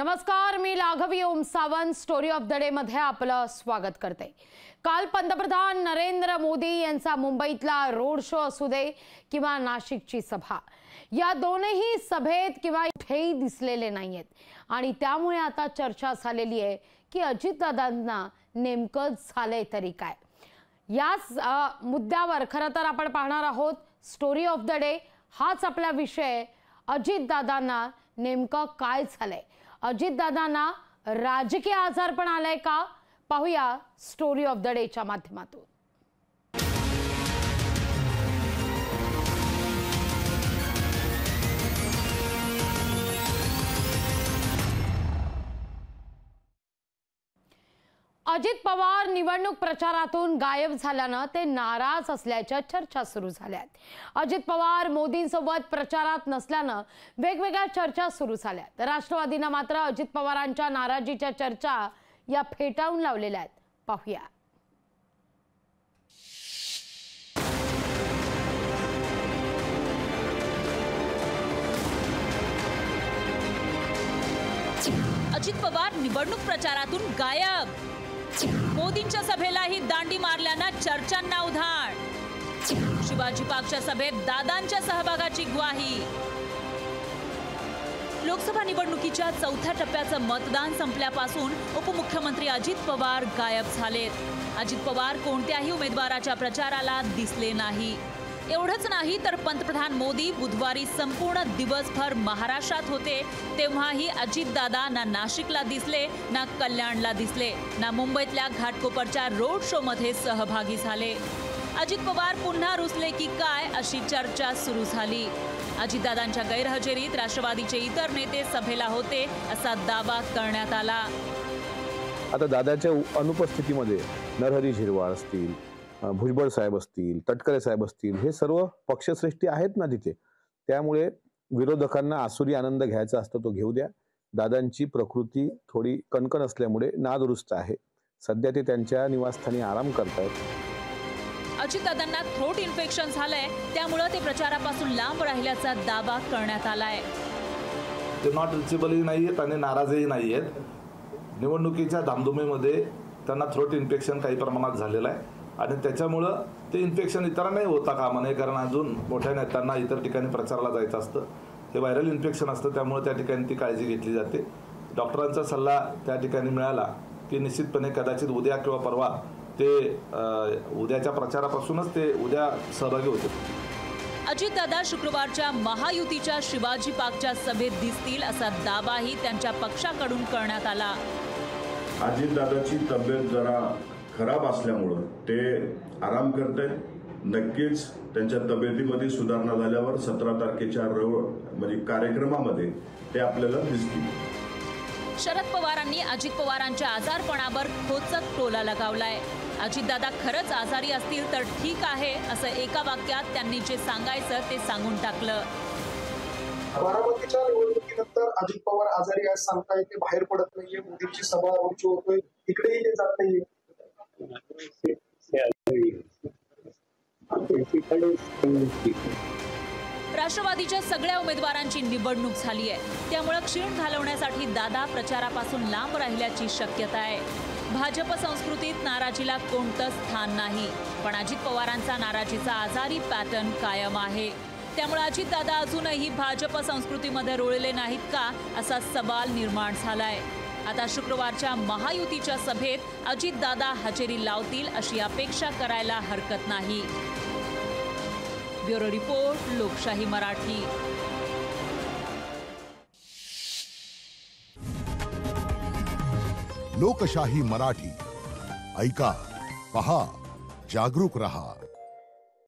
नमस्कार, मी Laghavi Om Sawant story of the day मध्ये आपलं स्वागत करते। काल पंतप्रधान नरेंद्र मोदी यांचा मुंबईतला रोड शो असू दे किंवा नाशिकची सभा, या दोनही सभेत किंवा इथेही दिसलेले नाहीयेत आणि त्यामुळे आता चर्चा झालेली आहे की अजितदादांना नेमकं झालंय तरी काय। याच मुद्द्यावर खरं तर आपण पाहणार आहोत स्टोरी ऑफ द डे। हाच आपला विषय, अजितदादांना नेमकं काय झालंय, अजितदादांना राजकीय आजार पण आलाय का, पाहूया स्टोरी ऑफ द डेच्या माध्यमातून। अजित पवार निवडणूक प्रचारातून गायब झाल्यानं ते नाराज असल्याच्या चर्चा सुरू झाल्यात। अजित पवार मोदींसोबत प्रचारात नसल्यानं वेगवेगळ्या चर्चा सुरू झाल्यात। राष्ट्रवादीनं मात्र अजित पवारांच्या नाराजीच्या चर्चा या फेटाळून लावलेल्या आहेत, पाहूया। अजित पवार निवडणूक प्रचारातून गायब, मोदींच्या सभेलाही दांडी मारल्यानं चर्चांना उधाण, शिवाजी पार्कच्या सभेत दादांच्या सहभागाची ग्वाही। लोकसभा निवडणुकीच्या चौथ्या टप्प्याचं मतदान संपल्यापासून उपमुख्यमंत्री अजित पवार गायब झालेत। अजित पवार कोणत्याही उमेदवाराच्या प्रचाराला दिसले नाही। एवढंच नाही तर पंतप्रधान मोदी बुधवारी संपूर्ण दिवसभर महाराष्ट्रात होते, तेव्हाही अजितदादा ना नाशिकला दिसले, ना कल्याणला दिसले, ना मुंबईतल्या घाटकोपरच्या रोड शो मध्ये सहभागी झाले। अजित पवार पुन्हा रुसले की काय अशी चर्चा सुरू झाली। अजितदादांच्या गैरहजेरीत राष्ट्रवादीचे इतर नेते सभेला होते असा दावा करण्यात आला। आता दादाच्या अनुपस्थितीमध्ये नरहरी झिरवाळ असतील, भुजबळ साहेब असतील, तटकरे साहेब असतील, हे सर्व पक्षश्रेष्ठी आहेत ना तिथे। त्यामुळे विरोधकांना आसुरी आनंद घ्यायचा असतो तो घेऊ द्या। दादांची प्रकृती थोडी कणकण असल्यामुळे नादुरुस्त आहे, सध्या ते त्यांच्या निवासस्थानी आराम करतायत। अजितदादांना थ्रोट इन्फेक्शन झालंय, त्यामुळे ते प्रचारापासून लांब राहिल्याचा दावा करण्यात आलाय। ते नॉट रिचेबलही नाहीयेत आणि नाराजही नाहीयेत। निवडणुकीच्या धामधुमीमध्ये त्यांना थ्रोट इन्फेक्शन काही प्रमाणात झालेलं आहे आणि त्याच्यामुळं ते इन्फेक्शन इतरांनाही होता कामा नये, कारण अजून मोठ्या नेत्यांना इतर ठिकाणी प्रचाराला जायचं असतं, हे व्हायरल इन्फेक्शन असतं, त्यामुळे त्या ठिकाणी ती काळजी घेतली जाते। डॉक्टरांचा सल्ला त्या ठिकाणी मिळाला की निश्चितपणे कदाचित उद्या किंवा परवा ते उद्याच्या प्रचारापासूनच ते उद्या सहभागी होते। अजितदादा शुक्रवारच्या महायुतीच्या शिवाजी पार्कच्या सभेत दिसतील असा दावाही त्यांच्या पक्षाकडून करण्यात आला। अजितदादाची तब्येत जरा खराब असल्यामुळे ते आराम करतायत। नक्कीच त्यांच्या तब्येतीमध्ये सुधारणा झाल्यावर 17 तारखेच्या म्हणजे कार्यक्रमामध्ये ते आपल्याला दिसतील। शरद पवारांनी अजित पवारांच्या आजारपणावर खोचक टोला लगावलाय। अजितदादा खरंच आजारी असतील तर ठीक आहे असं एका वाक्यात त्यांनी जे सांगायचं ते सांगून टाकलं। बारामतीच्या निवडणुकीनंतर अजित पवार आजारी आहे सांगताय, ते बाहेर पडत नाहीये, मोदींची सभा रोड होतोय, इकडेही ते जात नाहीये। राष्ट्रवादीच्या सगळ्या उमेदवारांची निवडणूक झाली आहे, त्यामुळे क्षीण घालवण्यासाठी दादा प्रचारापासून लांब राहिल्याची शक्यता आहे। भाजप संस्कृतीत नाराजीला कोणतंच स्थान नाही, पण अजित पवारांचा नाराजीचा आजारी पॅटर्न कायम आहे। त्यामुळे अजितदादा अजूनही भाजप संस्कृतीमध्ये रुळले नाहीत का असा सवाल निर्माण झालाय। आता शुक्रवारच्या महायुतीच्या सभेत अजितदादा हजेरी लावतील अशी अपेक्षा करायला हरकत नाही। ब्युरो रिपोर्ट, लोकशाही मराठी। लोकशाही मराठी, ऐका, पहा, जागरूक रहा।